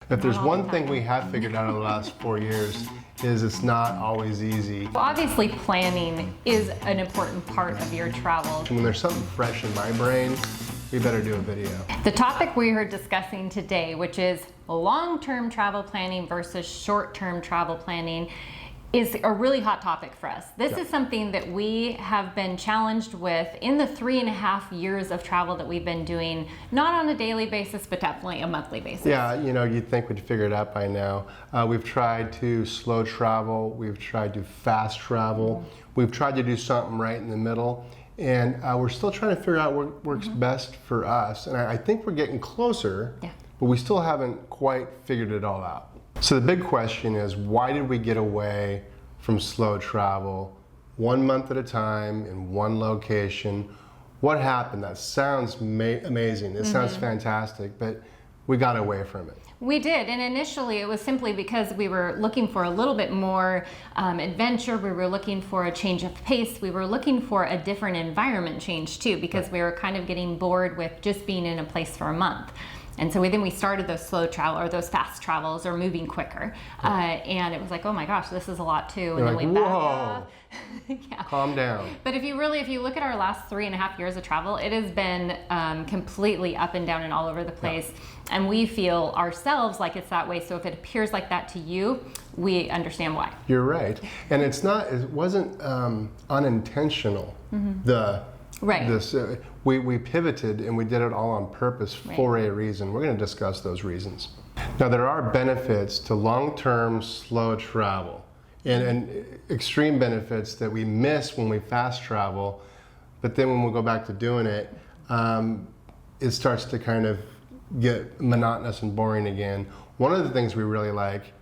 If there's one thing we have figured out in the last 4 years, is it's not always easy. Well, obviously planning is an important part of your travel. When there's something fresh in my brain, we better do a video. The topic we are discussing today, which is long-term travel planning versus short-term travel planning, is a really hot topic for us. This is something that we have been challenged with in the 3.5 years of travel that we've been doing, not on a daily basis, but definitely a monthly basis. Yeah, you know, you'd think we'd figure it out by now. We've tried to slow travel, we've tried to fast travel, we've tried to do something right in the middle, and we're still trying to figure out what works best for us. And I think we're getting closer, but we still haven't quite figured it all out. So the big question is, why did we get away from slow travel 1 month at a time in one location? What happened? That sounds amazing. It sounds fantastic, but we got away from it. We did, and initially it was simply because we were looking for a little bit more adventure. We were looking for a change of pace. We were looking for a different environment change too, because we were kind of getting bored with just being in a place for a month. And so then we started those slow travel or those fast travels or moving quicker. And it was like, oh my gosh, this is a lot too. And You're then like, we backed whoa, off. calm down. But if you look at our last 3.5 years of travel, it has been completely up and down and all over the place. And we feel ourselves like it's that way. So if it appears like that to you, we understand why. You're right. And it wasn't unintentional. We pivoted and we did it all on purpose for a reason. We're going to discuss those reasons. Now, there are benefits to long-term slow travel and extreme benefits that we miss when we fast travel, but then when we go back to doing it, it starts to kind of get monotonous and boring again. One of the things we really like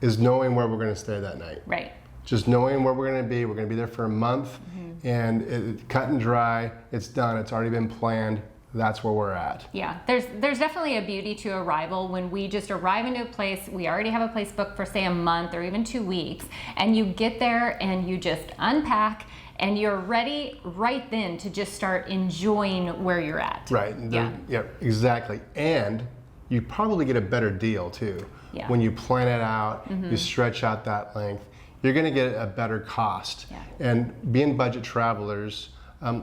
is knowing where we're going to stay that night. Right. Just knowing where we're going to be. We're going to be there for a month, and it cut and dry. It's done. It's already been planned. That's where we're at. Yeah, there's definitely a beauty to arrival when we just arrive into a place. We already have a place booked for say a month or even 2 weeks, and you get there and you just unpack and you're ready right then to just start enjoying where you're at. Right. Yeah, exactly. And you probably get a better deal too. Yeah. When you plan it out, you stretch out that length, you're going to get a better cost. Yeah. And being budget travelers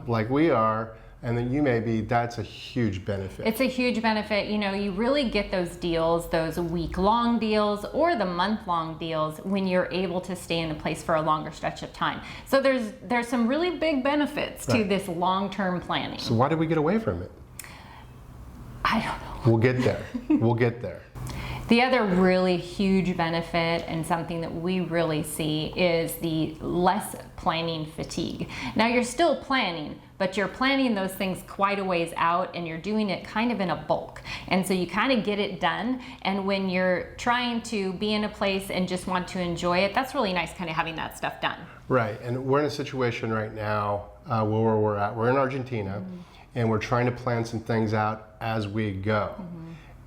like we are, and then you may be, that's a huge benefit. It's a huge benefit. You know, you really get those deals, those week-long deals or the month-long deals when you're able to stay in a place for a longer stretch of time. So there's some really big benefits to this long-term planning. So why did we get away from it? I don't know. We'll get there. We'll get there. The other really huge benefit and something that we really see is the less planning fatigue. Now you're still planning, but you're planning those things quite a ways out and you're doing it kind of in a bulk. And so you kind of get it done. And when you're trying to be in a place and just want to enjoy it, that's really nice kind of having that stuff done. Right, and we're in a situation right now where we're at. We're in Argentina and we're trying to plan some things out as we go.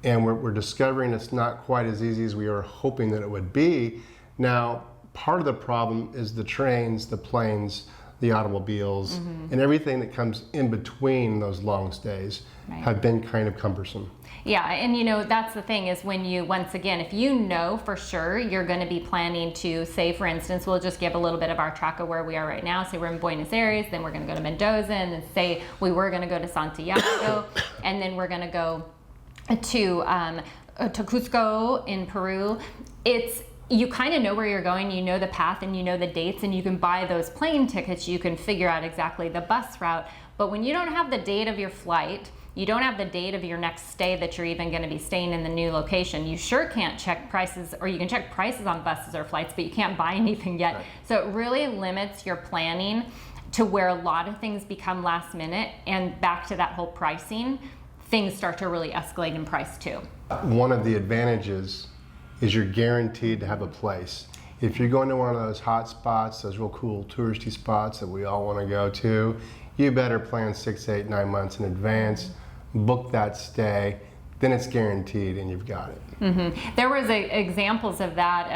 And we're discovering it's not quite as easy as we were hoping that it would be. Now, part of the problem is the trains, the planes, the automobiles, and everything that comes in between those long stays have been kind of cumbersome. Yeah, and you know, that's the thing is when you, once again, if you know for sure you're going to be planning to, say for instance, we'll just give a little bit of our track of where we are right now. Say we're in Buenos Aires, then we're going to go to Mendoza, and then say we were going to go to Santiago, and then we're going to go to Cusco in Peru. You kind of know where you're going, you know the path and you know the dates, and you can buy those plane tickets, you can figure out exactly the bus route. But when you don't have the date of your flight, you don't have the date of your next stay that you're even going to be staying in the new location, you sure can't check prices, or you can check prices on buses or flights, but you can't buy anything yet. Right. So it really limits your planning to where a lot of things become last minute, and back to that whole pricing, things start to really escalate in price too. One of the advantages is you're guaranteed to have a place. If you're going to one of those hot spots, those real cool touristy spots that we all want to go to, you better plan 6, 8, 9 months in advance, book that stay. then it's guaranteed and you've got it. There was examples of that.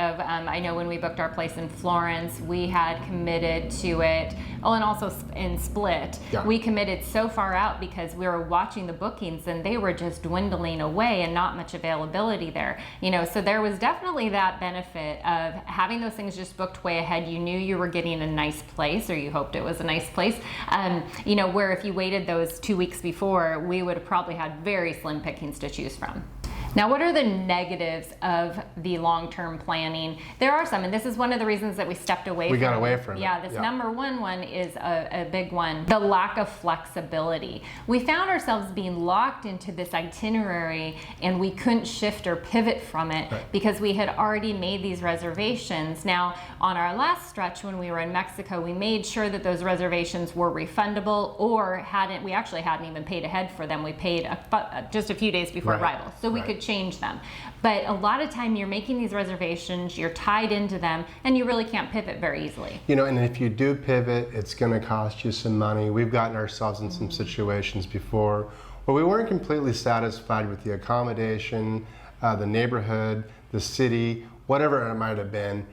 I know when we booked our place in Florence, we had committed to it. Oh, and also in Split, we committed so far out because we were watching the bookings and they were just dwindling away and not much availability there. So there was definitely that benefit of having those things just booked way ahead. You knew you were getting a nice place, or you hoped it was a nice place. Where if you waited those 2 weeks before, we would have probably had very slim pickings to choose from. Now, what are the negatives of the long-term planning? There are some, and this is one of the reasons that we stepped away from it. We got away from it. Yeah, this number one is a big one. The lack of flexibility. We found ourselves being locked into this itinerary and we couldn't shift or pivot from it because we had already made these reservations. Now, on our last stretch when we were in Mexico, we made sure that those reservations were refundable, or we actually hadn't even paid ahead for them. We paid just a few days before arrival, so we could change them. But a lot of time you're making these reservations, you're tied into them, and you really can't pivot very easily. And if you do pivot, it's going to cost you some money. We've gotten ourselves in some situations before where we weren't completely satisfied with the accommodation, the neighborhood, the city, whatever it might have been.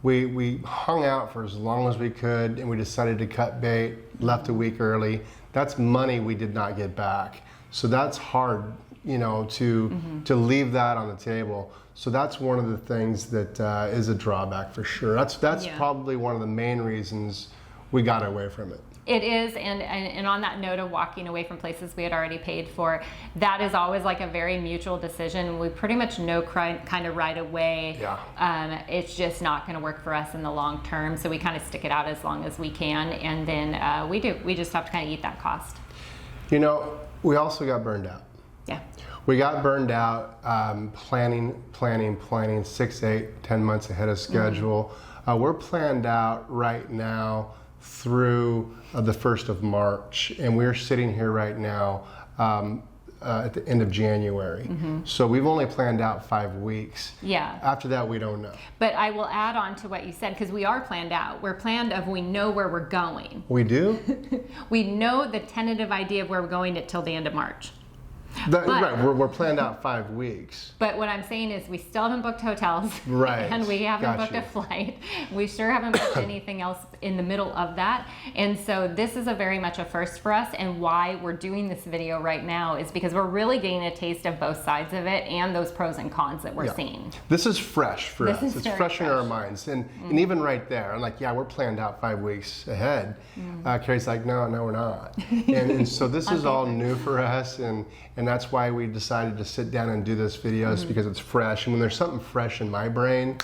We hung out for as long as we could, and we decided to cut bait, left a week early. That's money we did not get back. So that's hard, to leave that on the table. So that's one of the things that is a drawback for sure. That's probably one of the main reasons we got away from it. It is, and on that note of walking away from places we had already paid for, that is always like a very mutual decision. We pretty much know kind of right away. It's just not going to work for us in the long term, so we kind of stick it out as long as we can, and then we just have to kind of eat that cost. We also got burned out. We got burned out planning 6, 8, 10 months ahead of schedule. We're planned out right now through the 1st of March, and we're sitting here right now at the end of January. So we've only planned out 5 weeks. After that, we don't know. But I will add on to what you said, because we are planned out. We're planned we know where we're going. We do? We know the tentative idea of where we're going till the end of March. Right, we're planned out 5 weeks. But what I'm saying is we still haven't booked hotels. And we haven't booked a flight. We sure haven't booked anything else in the middle of that. And so this is very much a first for us, and why we're doing this video right now is because we're really getting a taste of both sides of it and those pros and cons that we're seeing. This is fresh for us. It's fresh in our minds. And even right there, I'm like, we're planned out 5 weeks ahead. Carrie's like, no, we're not. And so this is all new for us, and that's why we decided to sit down and do this video, is because it's fresh. And when there's something fresh in my brain,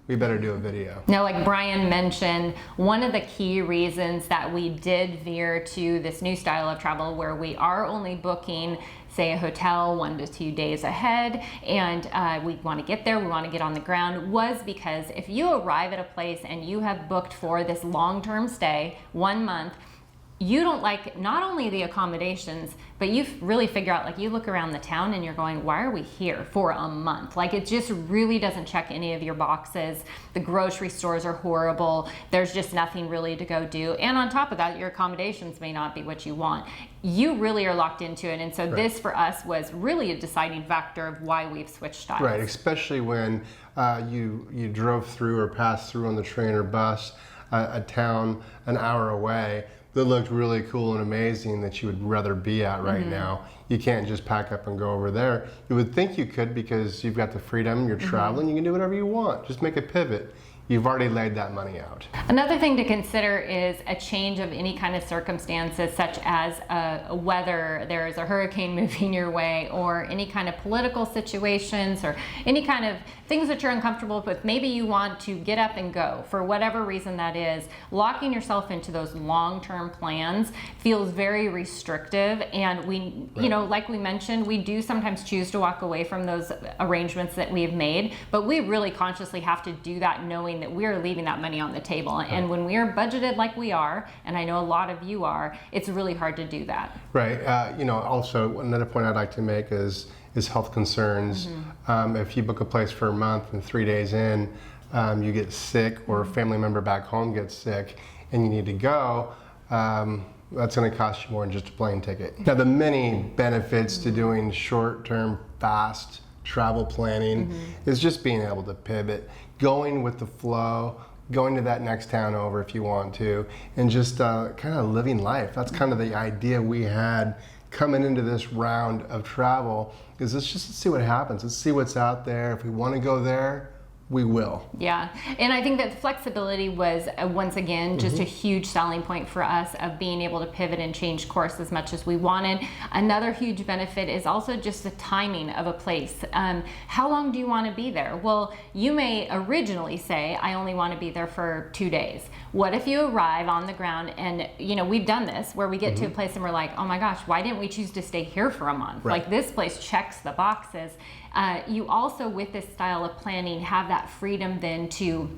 we better do a video. Now, like Brian mentioned, one of the key reasons that we did veer to this new style of travel where we are only booking, say, a hotel 1 to 2 days ahead, and we want to get there, we want to get on the ground, was because if you arrive at a place and you have booked for this long-term stay, 1 month, you don't like not only the accommodations, but you really figure out, like, you look around the town and you're going, why are we here for a month? Like, it just really doesn't check any of your boxes. The grocery stores are horrible. There's just nothing really to go do. And on top of that, your accommodations may not be what you want. You really are locked into it. And so this for us was really a deciding factor of why we've switched styles. Right, especially when you drove through or passed through on the train or bus a town an hour away that looked really cool and amazing that you would rather be at right now. You can't just pack up and go over there. You would think you could, because you've got the freedom, you're traveling, you can do whatever you want. Just make a pivot. You've already laid that money out. Another thing to consider is a change of any kind of circumstances, such as whether there's a hurricane moving your way, or any kind of political situations, or any kind of things that you're uncomfortable with. Maybe you want to get up and go for whatever reason that is. Locking yourself into those long-term plans feels very restrictive, and we, like we mentioned, we do sometimes choose to walk away from those arrangements that we've made, but we really consciously have to do that knowing that we're leaving that money on the table. And when we are budgeted like we are, and I know a lot of you are, it's really hard to do that. Right. Also, another point I'd like to make is health concerns. If you book a place for a month and 3 days in, you get sick, or a family member back home gets sick and you need to go, That's going to cost you more than just a plane ticket. Now, the many benefits to doing short-term, fast travel planning is just being able to pivot, going with the flow, going to that next town over if you want to, and just kind of living life. That's kind of the idea we had coming into this round of travel, is let's just see what happens. Let's see what's out there. If we want to go there, we will. Yeah, and I think that the flexibility was, once again, just a huge selling point for us of being able to pivot and change course as much as we wanted. Another huge benefit is also just the timing of a place. How long do you want to be there? Well, you may originally say, I only want to be there for 2 days. What if you arrive on the ground and, we've done this, where we get to a place and we're like, oh my gosh, why didn't we choose to stay here for a month? Right. Like, this place checks the boxes. You also, with this style of planning, have that freedom then to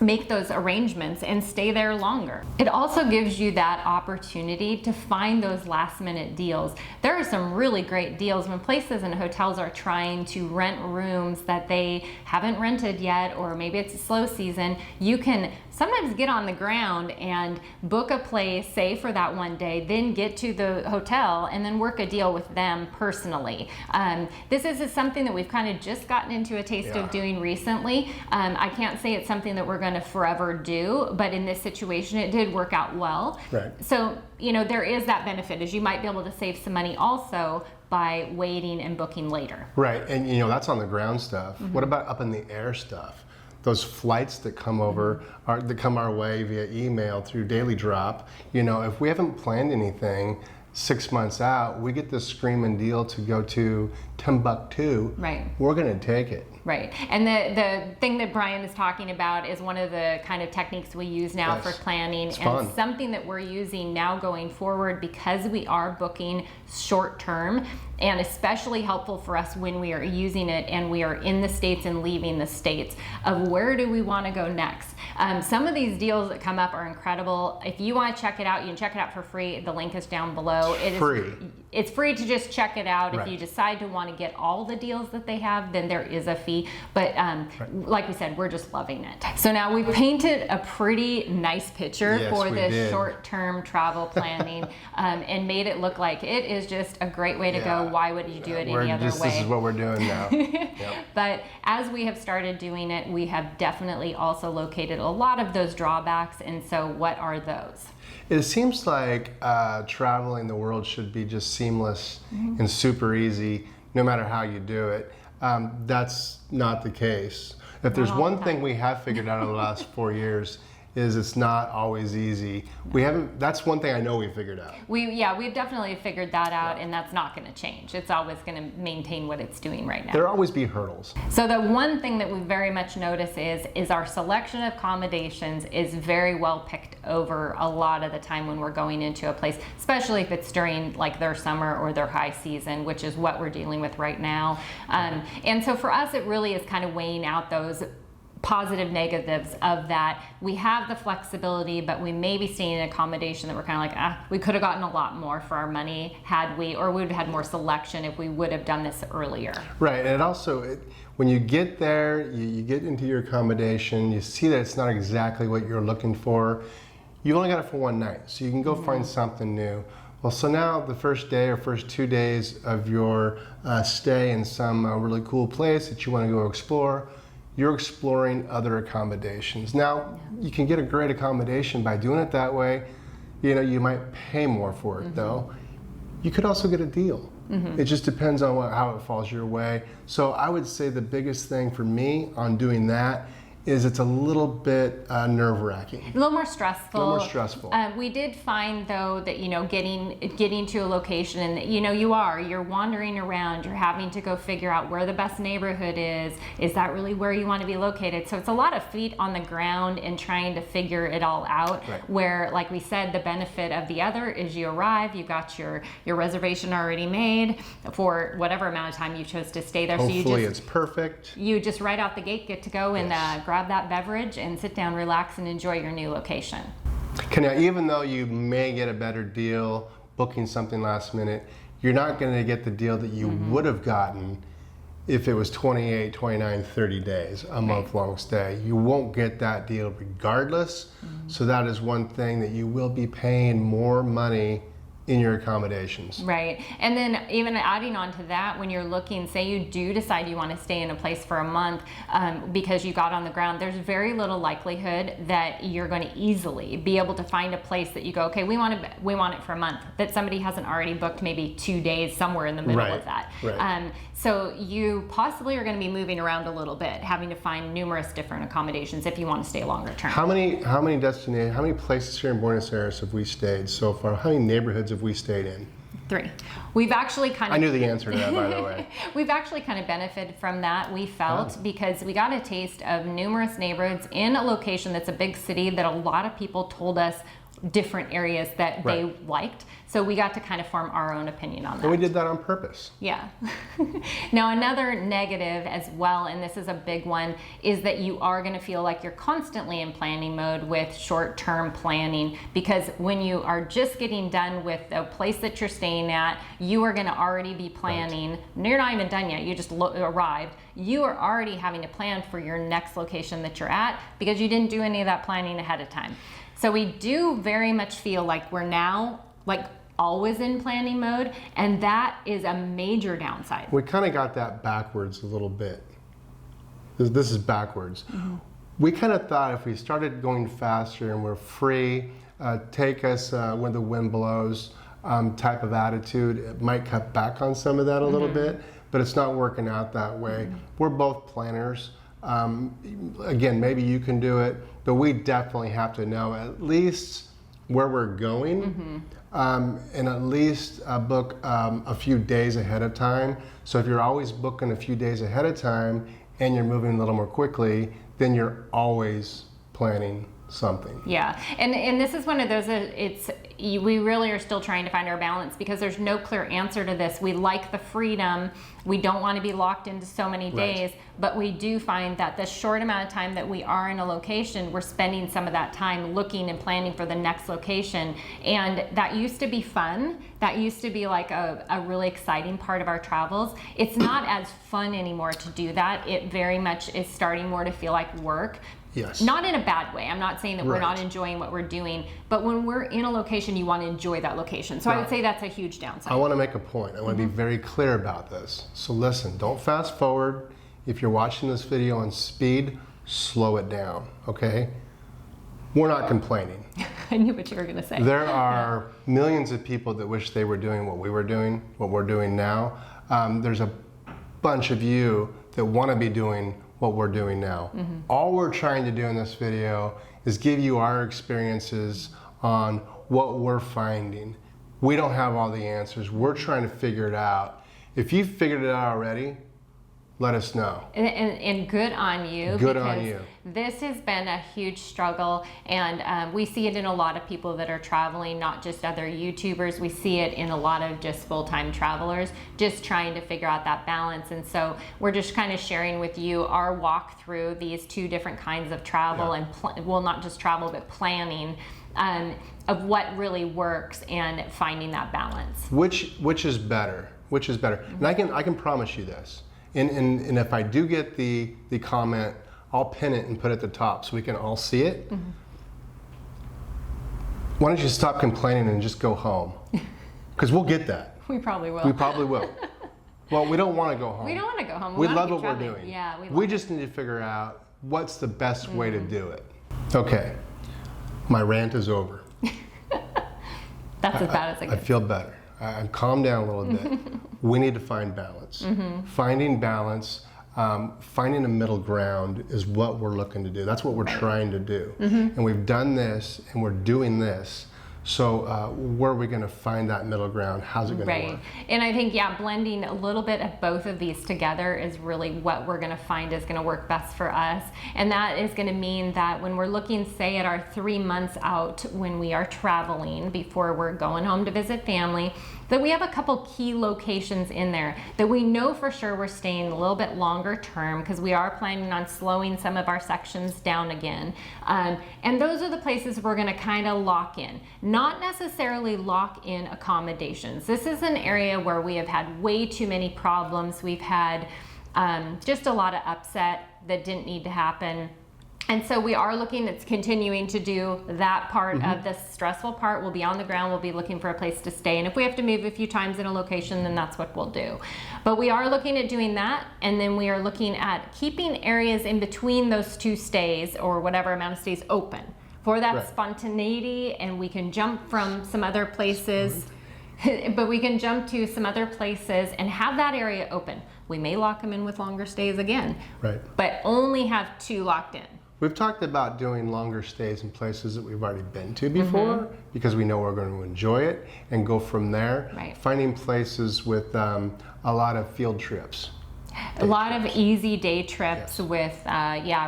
make those arrangements and stay there longer. It also gives you that opportunity to find those last minute deals. There are some really great deals when places and hotels are trying to rent rooms that they haven't rented yet, or maybe it's a slow season. You can sometimes get on the ground and book a place, say for that one day, then get to the hotel and then work a deal with them personally. This is something that we've kind of just gotten into a taste of doing recently. I can't say it's something that we're going to forever do, but in this situation it did work out well. Right. So, there is that benefit, is you might be able to save some money also by waiting and booking later. Right, and that's on the ground stuff. What about up in the air stuff? Those flights that come over, that come our way via email through Daily Drop. If we haven't planned anything 6 months out, we get this screaming deal to go to Timbuktu. Right. We're going to take it. Right. And the thing that Brian is talking about is one of the kind of techniques we use now for planning, It's and fun. something that we're using now going forward, because we are booking short term, and especially helpful for us when we are using it and we are in the States and leaving the States, of where do we want to go next. Some of these deals that come up are incredible. If you want to check it out, you can check it out for free. The link is down below. It's free to just check it out. Right. If you decide to want to get all the deals that they have, then there is a fee. But like we said, we're just loving it. So now we've painted a pretty nice picture for this short-term travel planning, and made it look like it is just a great way to go. Why would you do it any other way? This is what we're doing now. Yep. But as we have started doing it, we have definitely also located a lot of those drawbacks. And so what are those? It seems like traveling the world should be just seamless and super easy, no matter how you do it. That's not the case. If there's one thing we have figured out over the last 4 years, is it's not always easy. That's one thing I know we figured out. We've definitely figured that out, and that's not going to change. It's always going to maintain what it's doing right now. There'll always be hurdles. So the one thing that we very much notice is our selection of accommodations is very well picked over a lot of the time when we're going into a place, especially if it's during like their summer or their high season, which is what we're dealing with right now. And so for us, it really is kind of weighing out those positive negatives of that. We have the flexibility, but we may be seeing an accommodation that we're kind of like, we could have gotten a lot more for our money had we, or we would have had more selection if we would have done this earlier. Right, and it also, when you get there, you get into your accommodation, you see that it's not exactly what you're looking for. You only got it for one night, so you can go find something new. Well, so now the first day or first 2 days of your stay in some really cool place that you want to go explore, you're exploring other accommodations. Now, you can get a great accommodation by doing it that way. You might pay more for it though. You could also get a deal. It just depends on how it falls your way. So I would say the biggest thing for me on doing that is it's a little bit nerve-wracking. A little more stressful. A little more stressful. We did find though that getting to a location, and you're wandering around, you're having to go figure out where the best neighborhood is that really where you want to be located? So it's a lot of feet on the ground and trying to figure it all out. Right. Where, like we said, the benefit of the other is you arrive, you got your reservation already made for whatever amount of time you chose to stay there. Hopefully it's perfect. You just right out the gate get to go and grab that beverage and sit down, relax, and enjoy your new location. Now, even though you may get a better deal booking something last minute, you're not going to get the deal that you would have gotten if it was 28, 29, 30 days, a month-long stay. You won't get that deal regardless. So that is one thing that you will be paying more money in your accommodations. Right. And then even adding on to that, when you're looking, say you do decide you want to stay in a place for a month because you got on the ground, there's very little likelihood that you're going to easily be able to find a place that you go, okay, we want it for a month, that somebody hasn't already booked maybe 2 days somewhere in the middle of that. Right. So you possibly are going to be moving around a little bit, having to find numerous different accommodations if you want to stay longer term. How many places here in Buenos Aires have we stayed so far? How many neighborhoods have we stayed in? 3. We've actually kind of... I knew the answer to that, by the way. We've actually kind of benefited from that, we felt, because we got a taste of numerous neighborhoods in a location that's a big city that a lot of people told us different areas that they liked. So we got to kind of form our own opinion on that. And we did that on purpose. Yeah. Now another negative as well, and this is a big one, is that you are going to feel like you're constantly in planning mode with short-term planning, because when you are just getting done with the place that you're staying at, you are going to already be planning. You're not even done yet. You just arrived. You are already having to plan for your next location that you're at because you didn't do any of that planning ahead of time. So we do very much feel like we're now always in planning mode, and that is a major downside. We kind of got that backwards a little bit. This is backwards. We kind of thought if we started going faster and we're free, take us when the wind blows type of attitude, it might cut back on some of that a little bit, but it's not working out that way. We're both planners. Again, maybe you can do it, but we definitely have to know at least where we're going, and at least book a few days ahead of time. So if you're always booking a few days ahead of time and you're moving a little more quickly, then you're always planning something. Yeah, and this is one of those, we really are still trying to find our balance, because there's no clear answer to this. We like the freedom. We don't want to be locked into so many days, but we do find that the short amount of time that we are in a location, we're spending some of that time looking and planning for the next location. And that used to be fun. That used to be like a really exciting part of our travels. It's not as fun anymore to do that. It very much is starting more to feel like work. Yes. Not in a bad way. I'm not saying that we're not enjoying what we're doing, but when we're in a location, you want to enjoy that location. So I would say that's a huge downside. I want to make a point. I want to be very clear about this. So listen, don't fast forward. If you're watching this video on speed, slow it down, okay? We're not complaining. I knew what you were going to say. There are millions of people that wish they were doing what we were doing, what we're doing now. There's a bunch of you that want to be doing what we're doing now. All we're trying to do in this video is give you our experiences on what we're finding. We don't have all the answers. We're trying to figure it out. If you've figured it out already, let us know. And good on you. Good on you. This has been a huge struggle, and we see it in a lot of people that are traveling, not just other YouTubers. We see it in a lot of just full-time travelers, just trying to figure out that balance. And so we're just kind of sharing with you our walk through these two different kinds of travel, and not just travel, but planning of what really works and finding that balance. Which is better? Which is better? And I can promise you this. And if I do get the comment, I'll pin it and put it at the top so we can all see it. Why don't you stop complaining and just go home? Because we'll get that. We probably will. We probably will. Well, we don't want to go home. We don't want to go home. We love what we're doing. Yeah, we just need to figure out what's the best way to do it. Okay, my rant is over. That's as bad as it I gets. feel better. I've calmed down a little bit. We need to find balance. Finding balance, finding a middle ground is what we're looking to do. That's what we're trying to do. And we've done this, and we're doing this. So where are we going to find that middle ground? How's it going to work? And I think, blending a little bit of both of these together is really what we're going to find is going to work best for us. And that is going to mean that when we're looking, say, at our 3 months out when we are traveling before we're going home to visit family, that we have a couple key locations in there that we know for sure we're staying a little bit longer term, because we are planning on slowing some of our sections down again. And those are the places we're going to kind of lock in. Not necessarily lock in accommodations. This is an area where we have had way too many problems. We've had just a lot of upset that didn't need to happen. And so we are looking at continuing to do that part of the stressful part. We'll be on the ground, we'll be looking for a place to stay. And if we have to move a few times in a location, then that's what we'll do. But we are looking at doing that. And then we are looking at keeping areas in between those two stays or whatever amount of stays open for that spontaneity. And we can jump from some other places, but we can jump to some other places and have that area open. We may lock them in with longer stays again, but only have 2 locked in. We've talked about doing longer stays in places that we've already been to before because we know we're going to enjoy it and go from there. Finding places with a lot of field trips. A lot of easy day trips with,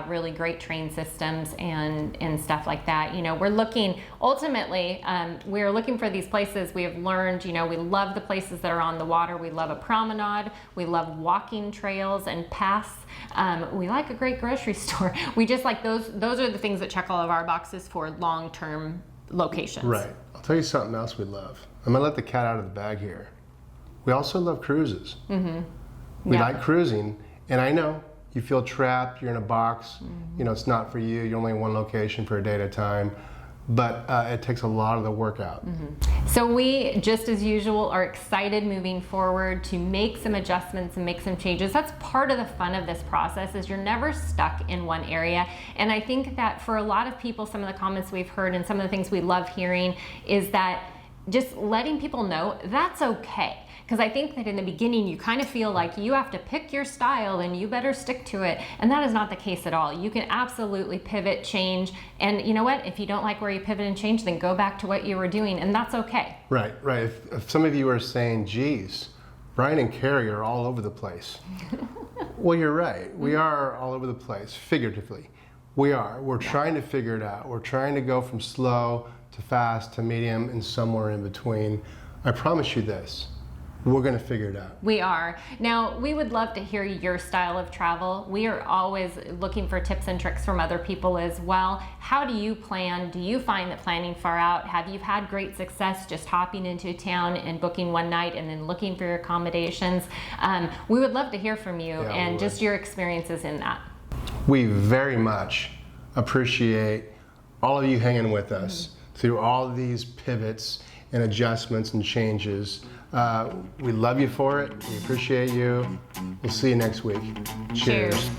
really great train systems and stuff like that. You know, we're looking, ultimately, we're looking for these places. We have learned, you know, we love the places that are on the water. We love a promenade. We love walking trails and paths. We like a great grocery store. We just like those are the things that check all of our boxes for long-term locations. Right. I'll tell you something else we love. I'm going to let the cat out of the bag here. We also love cruises. We like cruising, and I know you feel trapped, you're in a box, you know, it's not for you, you're only in one location for a day at a time, but it takes a lot of the work out. So we, just as usual, are excited moving forward to make some adjustments and make some changes. That's part of the fun of this process, is you're never stuck in one area. And I think that for a lot of people, some of the comments we've heard and some of the things we love hearing is that just letting people know that's okay. Because I think that in the beginning you kind of feel like you have to pick your style and you better stick to it. And that is not the case at all. You can absolutely pivot, change. And you know what? If you don't like where you pivot and change, then go back to what you were doing, and that's okay. Right. If some of you are saying, geez, Brian and Carrie are all over the place. Well, you're right. We are all over the place, figuratively. We are. We're trying to figure it out. We're trying to go from slow to fast to medium and somewhere in between. I promise you this. We're going to figure it out. We are. Now, we would love to hear your style of travel. We are always looking for tips and tricks from other people as well. How do you plan? Do you find that planning far out? Have you had great success just hopping into town and booking one night and then looking for your accommodations? We would love to hear from you and just your experiences in that. We very much appreciate all of you hanging with us through all of these pivots and adjustments and changes. We love you for it. We appreciate you. We'll see you next week. Cheers.